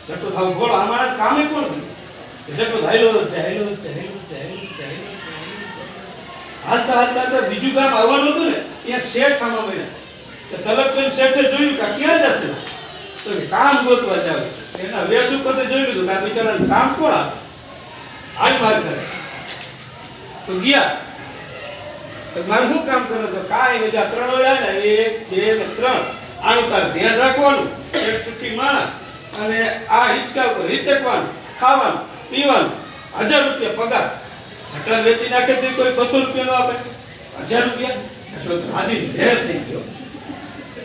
જટો થાવ ઘોડો અમારા કામે કોણ જટો ધાયલો હાલતા હાલતા તો બીજું કામ આવવાનું હતું ને ત્યાં શેઠ આમાં બન્યા તો તલબચંદ શેઠે જોયું કે ક્યાં જશે તો કામ ગોતવા જાવ એના વેશ ઉપર જોયું હતું કે આ બિચારાને કામ કોણ આપે આજ માર કરે તો ગયા તો મારે શું કામ કરે તો કાંઈ બીજા 3 વેળા ને 1 2 ને 3 આનું તાર ધ્યાન રાખવાનું એક સુખી માણસ અને આ હિંચકા ઉપર હિંચકવાનું ખાવાનું પીવાનું 1000 રૂપિયા પગાર જટા વેચી નાખે તો કોઈ 200 રૂપિયા નો આપે 1000 રૂપિયા તો હાજી ઢેર થઈ ગયો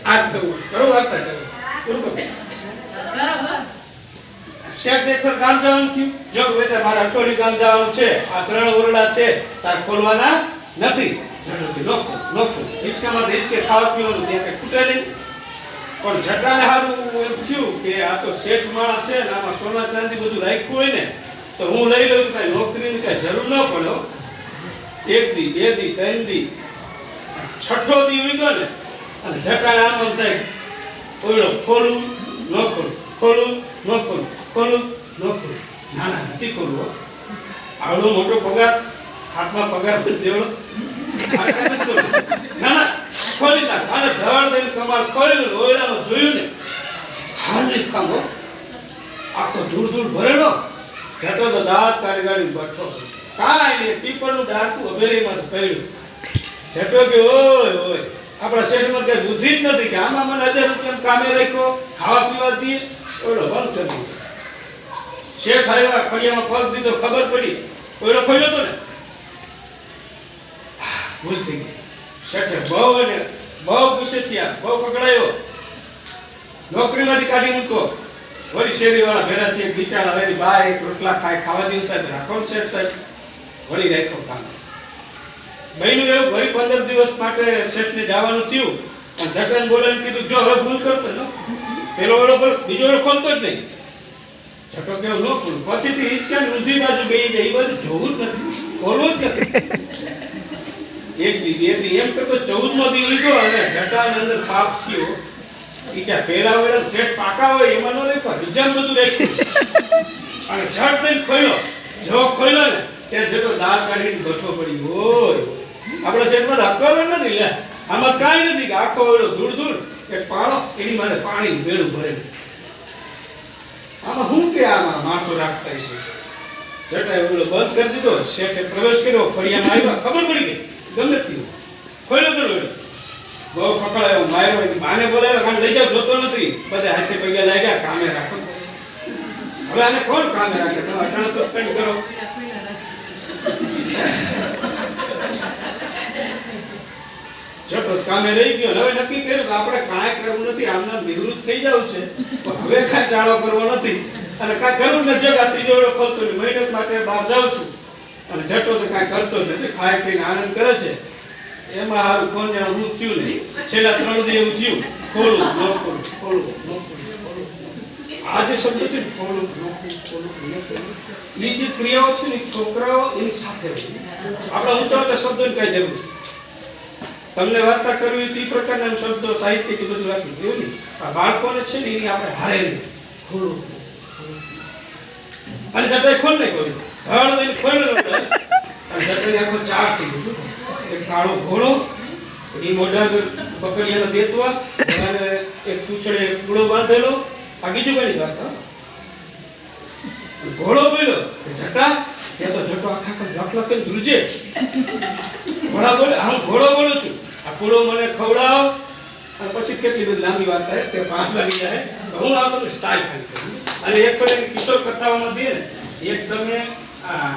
આ તો કરો વાર્તા કરો બરોબર શેઠ એક ગામ જવાનું થયું જો બેટા મારા અઠવાડિયું ગામ જવાનું છે આ 3 ઓરડા છે તાર ખોલવાના નથી જટો નોખો હિંચકામાં હિંચકે ખાવા પીવાનું ત્યાં કઈ ખૂટે નહીં પણ જટાને હારું એમ થયું કે આ તો શેઠ માણસ છે ને આમાં સોના ચાંદી બધું રાખ્યું હોય ને તો હું લઈ લઉં કઈ નોકરીની કઈ જરૂર ન પડે 1 દી 2 દી 3 દી 6ઠો દી ઉગ્યો ને અને જટાને આમ થાય ઓળો ખોલું ન ખોલું ખોલું ન ખોલું ખોલું ન ખોલું ના ના નથી ખોલવો આવડો મોટો પગાર હાથમાં પગાર જેવડો ના ના ખોલી નાખ અને ધડ દઈને કમાલ ખોલી ઓયડામાં જોયું ને ખાલી ખાંગો આખો ધૂળ ધૂળ ભરેલો ઘટો તો દાંત કાઢી બેઠો કાંઈ નહીં પીપળનું ડાકું અભેરીમાં પડ્યું જટો કે ઓય ઓય આપણા શહેરમાં કઈ બુદ્ધિ જ નથી કે આમાં મને 1000 રૂપિયા કામે રાખ્યો ખાવા પીવા દઈએ ઓયડો બંધ કરી દીધો શેઠ આવ્યા ફળિયામાં પગ દીધો ખબર પડી ઓયડો ખોલ્યો તો ને ભૂલ થઈ ગઈ શેઠે બહુ ગુસ્સે થયા બહુ પકડાયો નોકરીમાંથી કાઢી મૂકો વળી શેરીવાળા ભેરા થી બિચારા વેરી બાય રોટલા ખાવા દિવસ સાહેબ રાખો શેઠ સાહેબ વળી રાખ્યો કામ બહેનું એવું વળી 15 દિવસ માટે શેઠને જવાનું થયું અને જગન બોલાવીને કીધું જો હવે ભૂલ કરતો ને પેલો ઓળો બીજો ઓળો ખોલતો જ નહીં છઠ્ઠો કેવો ન ખોલું પછીથી હિંચકાની ઊંધી બાજુ બેસી જાય એ બધું જોવું જ નથી ખોલવું જ નથી 1 દી 2 દી એમ કરતો 14મો દી ઉગ્યો અને જટાની અંદર પાપ થયો ઈ કે પેલા વેળા શેઠ પાકા હોય એમાં નો રેખા બીજા બધું રેખું અને ઝટ દઈને ખોલ્યો જો ખોલ્યો ને ત્યાં જટો દાંત કાઢીને બેઠો પડી હોય આપણા શેઠમાં હકર નથી લે આમાં કાંઈ નથી કે આખો વેળો ધૂળ ધૂળ કે પાણો એની માટે પાણી વેળું ભરેલું આમાં હું કે આમાં માથો રાખતા છે જટાએ વેળો બંધ કરી દીધો શેઠે પ્રવેશ કર્યો ફળિયામાં આવ્યા ખબર પડી ગઈ ગમે થયું ખોલ્યો તો વેળો બહુ પકડાયો માર્યો એની માને બોલાવ્યો કામ લઈ જાવ જોતો નથી બધે હાથે પગે લાગ્યા કામે રાખો હવે આને કોણ કામે રાખે તમે અટાણ સસ્પેન્ડ કરો જટો કામે રહી ગયો હવે નક્કી કર્યું કે આપણે કાંઈ કરવું નથી આમના નિવૃત્ત થઈ જવું છે હવે કાંઈ ચાળો કરવો નથી અને કાંઈ કરવું નથી જગા ત્રીજો વેળો ખોલતો નહીં મહેનત માટે બહાર જાઉં છું અને જટો તો કાંઈ કરતો નથી ખાઈ પીને આનંદ કરે છે એમાં હારું કોને હું થયું નહીં છેલ્લા 3 દી એવું થયું ખોલું ન ખોલું ખોલું ન ખોલું આ જે શબ્દ છે ને ખોલું ન ખોલું એ જે ક્રિયાઓ છે ને છોકરાઓ એની સાથે આપણા ઊંચા ઊંચા શબ્દોની કઈ જરૂર તમને વાર્તા કરવી તે પ્રકારના શબ્દો સાહિત્ય કે બધું રાખી એવું નહીં આ બાળકોને છે ને એની આપણે હારે નહીં ખોલું અને જટાઈ ખોલ નહીં કોઈ ધડ દઈને ખોલ્યો અને જટાઈ આખો ચાર થઈ ગયો એક કાળો ઘોડો એ મોઢા બકરીયાનો દેતવા અને એક પૂંછડે કૂડો બાંધેલો આ બીજું કઈ વાત ઘોડો બોલ્યો જટા ત્યાં તો જટો આખા લખ લખ ધ્રુજે ઘોડા બોલે હું ઘોડો બોલું છું આ કૂડો મને ખવડાવ અને પછી કેટલી બધી લાંબી વાત થાય તે 5 વાગી જાય તો હું આ બધું સ્ટાઇલ ખાલી કરું અને એક પડે કિશોર કથાઓમાં દે ને એક તમે આ